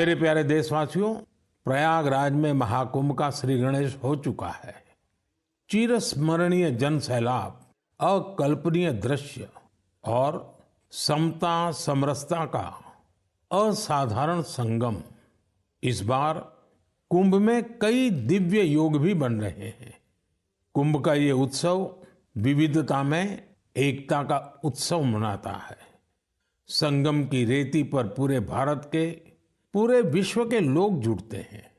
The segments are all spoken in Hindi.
मेरे प्यारे देशवासियों, प्रयागराज में महाकुंभ का श्री गणेश हो चुका है। चिरस्मरणीय जन सैलाब, अकल्पनीय दृश्य और समता समरसता का असाधारण संगम। इस बार कुंभ में कई दिव्य योग भी बन रहे हैं। कुंभ का ये उत्सव विविधता में एकता का उत्सव मनाता है। संगम की रेती पर पूरे भारत के, पूरे विश्व के लोग जुड़ते हैं।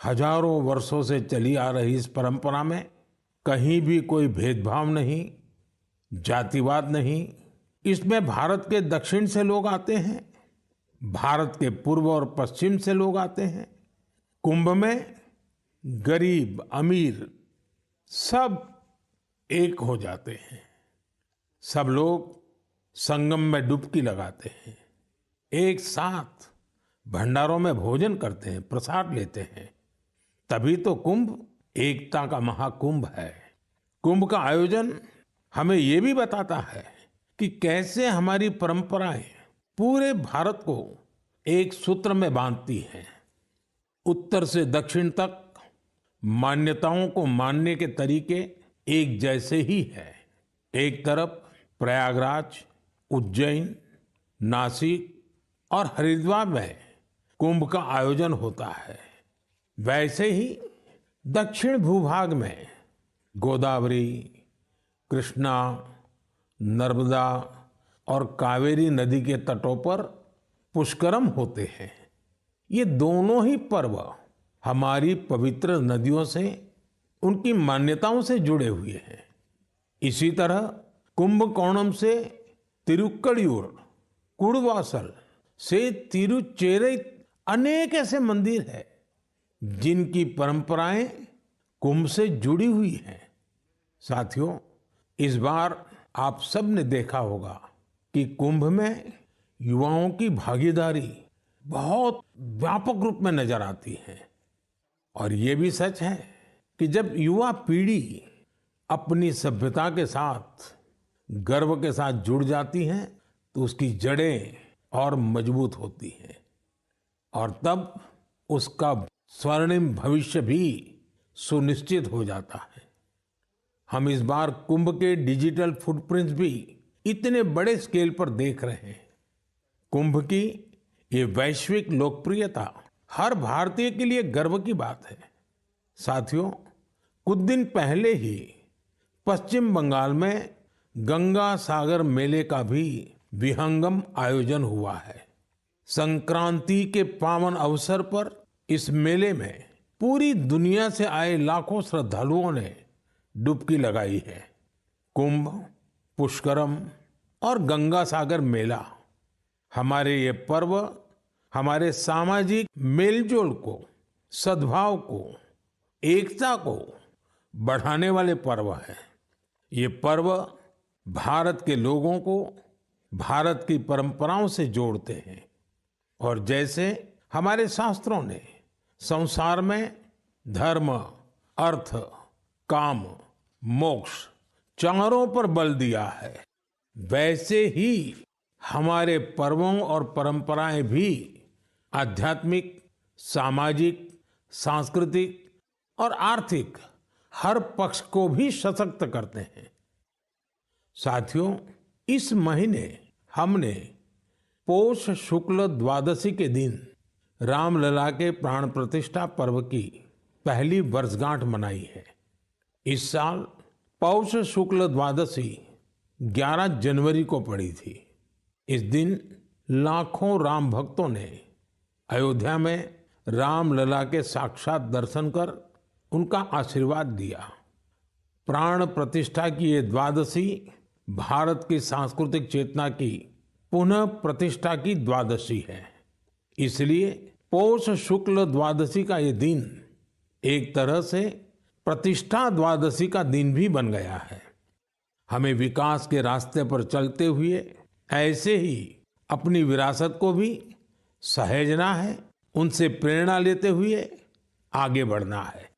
हजारों वर्षों से चली आ रही इस परंपरा में कहीं भी कोई भेदभाव नहीं, जातिवाद नहीं। इसमें भारत के दक्षिण से लोग आते हैं, भारत के पूर्व और पश्चिम से लोग आते हैं। कुंभ में गरीब अमीर सब एक हो जाते हैं। सब लोग संगम में डुबकी लगाते हैं, एक साथ भंडारों में भोजन करते हैं, प्रसाद लेते हैं। तभी तो कुंभ एकता का महाकुंभ है। कुंभ का आयोजन हमें ये भी बताता है कि कैसे हमारी परंपराएं पूरे भारत को एक सूत्र में बांधती हैं। उत्तर से दक्षिण तक मान्यताओं को मानने के तरीके एक जैसे ही हैं। एक तरफ प्रयागराज, उज्जैन, नासिक और हरिद्वार में कुंभ का आयोजन होता है, वैसे ही दक्षिण भूभाग में गोदावरी, कृष्णा, नर्मदा और कावेरी नदी के तटों पर पुष्करम होते हैं। ये दोनों ही पर्व हमारी पवित्र नदियों से, उनकी मान्यताओं से जुड़े हुए हैं। इसी तरह कुंभकोणम से तिरुक्कड़ियूर, कुड़वासल से तिरुचेरै अनेक ऐसे मंदिर हैं जिनकी परंपराएं कुंभ से जुड़ी हुई हैं। साथियों, इस बार आप सब ने देखा होगा कि कुंभ में युवाओं की भागीदारी बहुत व्यापक रूप में नजर आती है। और ये भी सच है कि जब युवा पीढ़ी अपनी सभ्यता के साथ गर्व के साथ जुड़ जाती है तो उसकी जड़ें और मजबूत होती हैं और तब उसका स्वर्णिम भविष्य भी सुनिश्चित हो जाता है। हम इस बार कुंभ के डिजिटल फुटप्रिंट्स भी इतने बड़े स्केल पर देख रहे हैं। कुंभ की ये वैश्विक लोकप्रियता हर भारतीय के लिए गर्व की बात है। साथियों, कुछ दिन पहले ही पश्चिम बंगाल में गंगा सागर मेले का भी विहंगम आयोजन हुआ है। संक्रांति के पावन अवसर पर इस मेले में पूरी दुनिया से आए लाखों श्रद्धालुओं ने डुबकी लगाई है। कुंभ, पुष्करम और गंगा सागर मेला हमारे ये पर्व हमारे सामाजिक मेलजोल को, सद्भाव को, एकता को बढ़ाने वाले पर्व हैं। ये पर्व भारत के लोगों को भारत की परंपराओं से जोड़ते हैं। और जैसे हमारे शास्त्रों ने संसार में धर्म, अर्थ, काम, मोक्ष चारों पर बल दिया है, वैसे ही हमारे पर्वों और परंपराएं भी आध्यात्मिक, सामाजिक, सांस्कृतिक और आर्थिक हर पक्ष को भी सशक्त करते हैं। साथियों, इस महीने हमने पौष शुक्ल द्वादशी के दिन रामलला के प्राण प्रतिष्ठा पर्व की पहली वर्षगांठ मनाई है। इस साल पौष शुक्ल द्वादशी 11 जनवरी को पड़ी थी। इस दिन लाखों राम भक्तों ने अयोध्या में रामलला के साक्षात दर्शन कर उनका आशीर्वाद लिया। प्राण प्रतिष्ठा की ये द्वादशी भारत की सांस्कृतिक चेतना की पुनः प्रतिष्ठा की द्वादशी है। इसलिए पौष शुक्ल द्वादशी का ये दिन एक तरह से प्रतिष्ठा द्वादशी का दिन भी बन गया है। हमें विकास के रास्ते पर चलते हुए ऐसे ही अपनी विरासत को भी सहेजना है, उनसे प्रेरणा लेते हुए आगे बढ़ना है।